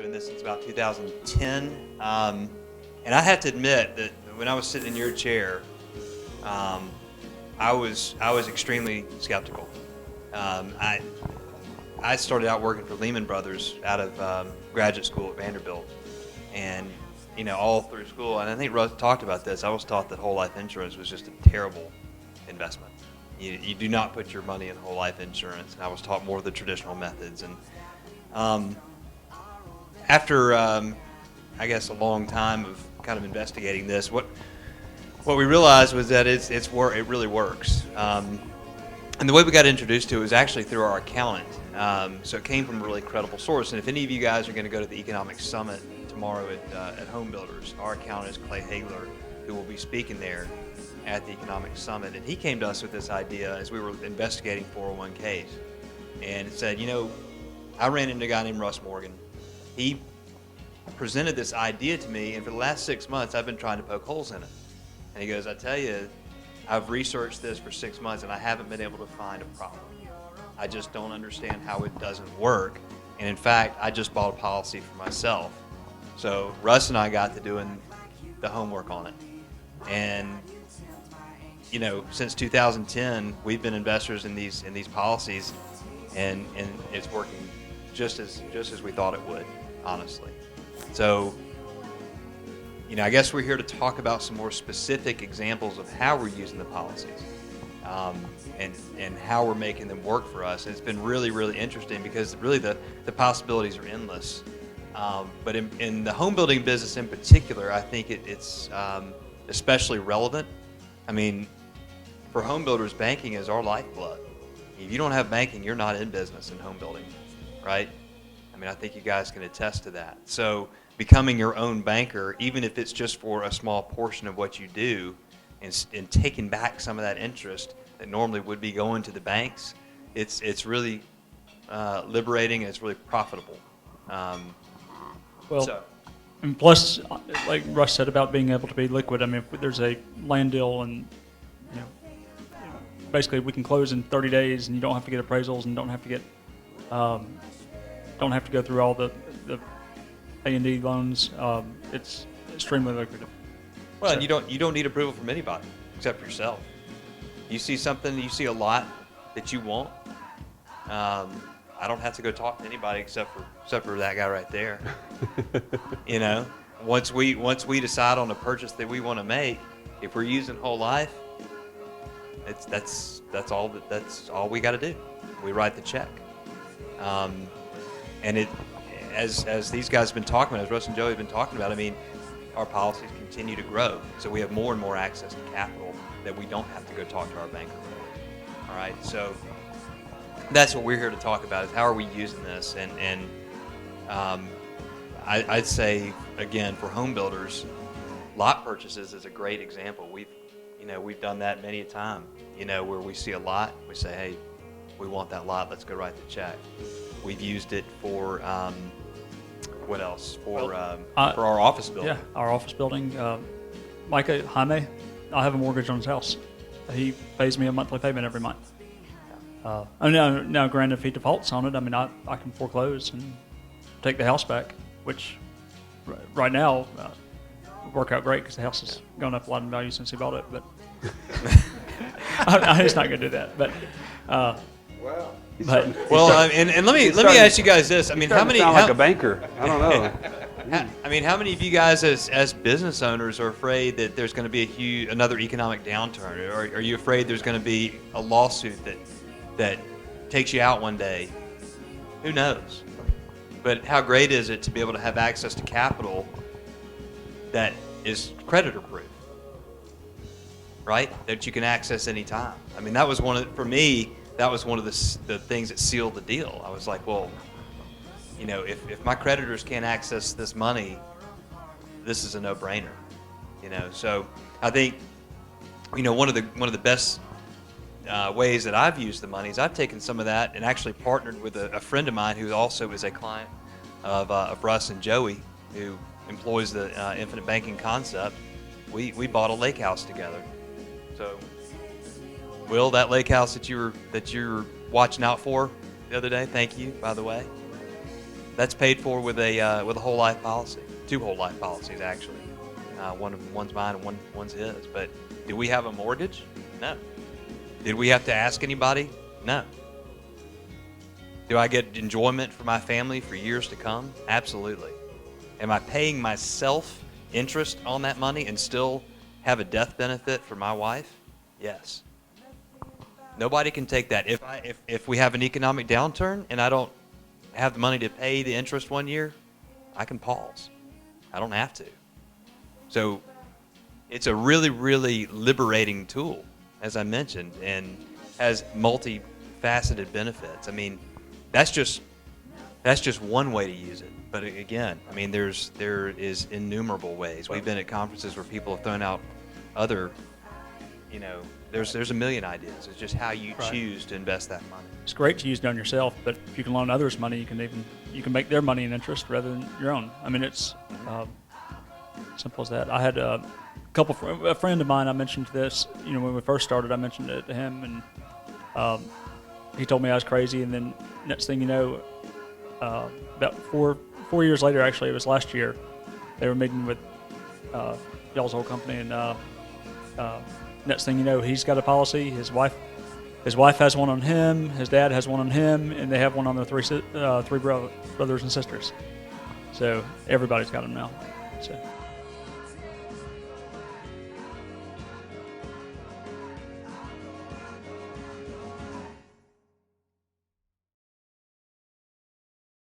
doing this since about 2010. And I have to admit that when I was sitting in your chair, I was extremely skeptical. I started out working for Lehman Brothers out of graduate school at Vanderbilt, and all through school, and I think Russ talked about this. I was taught that whole life insurance was just a terrible investment. You do not put your money in whole life insurance, and I was taught more of the traditional methods. And after I guess a long time of kind of investigating this, what we realized was that it really works. And the way we got introduced to it was actually through our accountant. So it came from a really credible source. And if any of you guys are going to go to the Economic Summit tomorrow at Home Builders, our accountant is Clay Hagler, who will be speaking there at the Economic Summit. And he came to us with this idea as we were investigating 401ks. And it said, I ran into a guy named Russ Morgan. He presented this idea to me, and for the last 6 months, I've been trying to poke holes in it. And he goes, I tell you, I've researched this for 6 months, and I haven't been able to find a problem. I just don't understand how it doesn't work. And in fact, I just bought a policy for myself. So Russ and I got to doing the homework on it. And, since 2010, we've been investors in these policies, and it's working just as we thought it would, honestly. So, I guess we're here to talk about some more specific examples of how we're using the policies, and how we're making them work for us. And it's been really, really interesting because really the possibilities are endless. But in the home building business in particular, I think it's especially relevant. I mean, for home builders, banking is our lifeblood. If you don't have banking, you're not in business in home building, right? I mean, I think you guys can attest to that. So becoming your own banker, even if it's just for a small portion of what you do, and taking back some of that interest that normally would be going to the banks, it's really liberating, and it's really profitable. And plus, like Russ said about being able to be liquid, I mean, if there's a land deal and, basically we can close in 30 days and you don't have to get appraisals and don't have to get, don't have to go through all the A&D loans. It's extremely lucrative. Well, and you don't need approval from anybody except for yourself. You see something, you see a lot that you want. I don't have to go talk to anybody except for that guy right there. Once we decide on a purchase that we want to make, if we're using whole life, that's all we got to do. We write the check, and it as these guys have been talking about, as Russ and Joey have been talking about. I mean, our policies continue to grow, so we have more and more access to capital that we don't have to go talk to our banker for. All right, so that's what we're here to talk about, is how are we using this, and I'd say, again, for home builders, lot purchases is a great example. We've done that many a time, where we see a lot, we say, hey, we want that lot, let's go write the check. We've used it for, what else? For our office building. Yeah, our office building. Micah, Jaime, I have a mortgage on his house. He pays me a monthly payment every month. Now, granted, if he defaults on it, I mean, I can foreclose and take the house back, which right now would work out great because the house has gone up a lot in value since he bought it. But I'm just not going to do that. But and let me ask you guys this. I mean, how many? Sound like a banker? I don't know. How many of you guys, as business owners, are afraid that there's going to be another economic downturn? Or are you afraid there's going to be a lawsuit that takes you out one day? Who knows? But how great is it to be able to have access to capital that is creditor-proof, right? That you can access any time. I mean, for me, that was one of the things that sealed the deal. I was like, well, if my creditors can't access this money, this is a no-brainer. So I think, one of the best ways that I've used the money is I've taken some of that and actually partnered with a friend of mine who also is a client of Russ and Joey, who employs the infinite banking concept. We bought a lake house together. So, Will, that lake house that you were watching out for the other day, thank you, by the way. That's paid for with a whole life policy, 2 whole life policies actually. One's mine and one's his. But do we have a mortgage? No. Did we have to ask anybody? No. Do I get enjoyment for my family for years to come? Absolutely. Am I paying myself interest on that money and still have a death benefit for my wife? Yes. Nobody can take that. If we have an economic downturn and I don't have the money to pay the interest one year, I can pause. I don't have to. So it's a really, really liberating tool, as I mentioned, and has multifaceted benefits. I mean, that's just one way to use it. But again, I mean, there is innumerable ways. We've been at conferences where people have thrown out other, there's a million ideas. It's just how you choose to invest that money. It's great to use it on yourself, but if you can loan others money, you can make their money in interest rather than your own. I mean, it's simple as that. I had a friend of mine. I mentioned this, when we first started. I mentioned it to him, and he told me I was crazy. And then next thing you know, about 4 years later, actually, it was last year, they were meeting with y'all's whole company, and next thing you know, he's got a policy. His wife has one on him. His dad has one on him, and they have one on their three brothers and sisters. So everybody's got them now. So.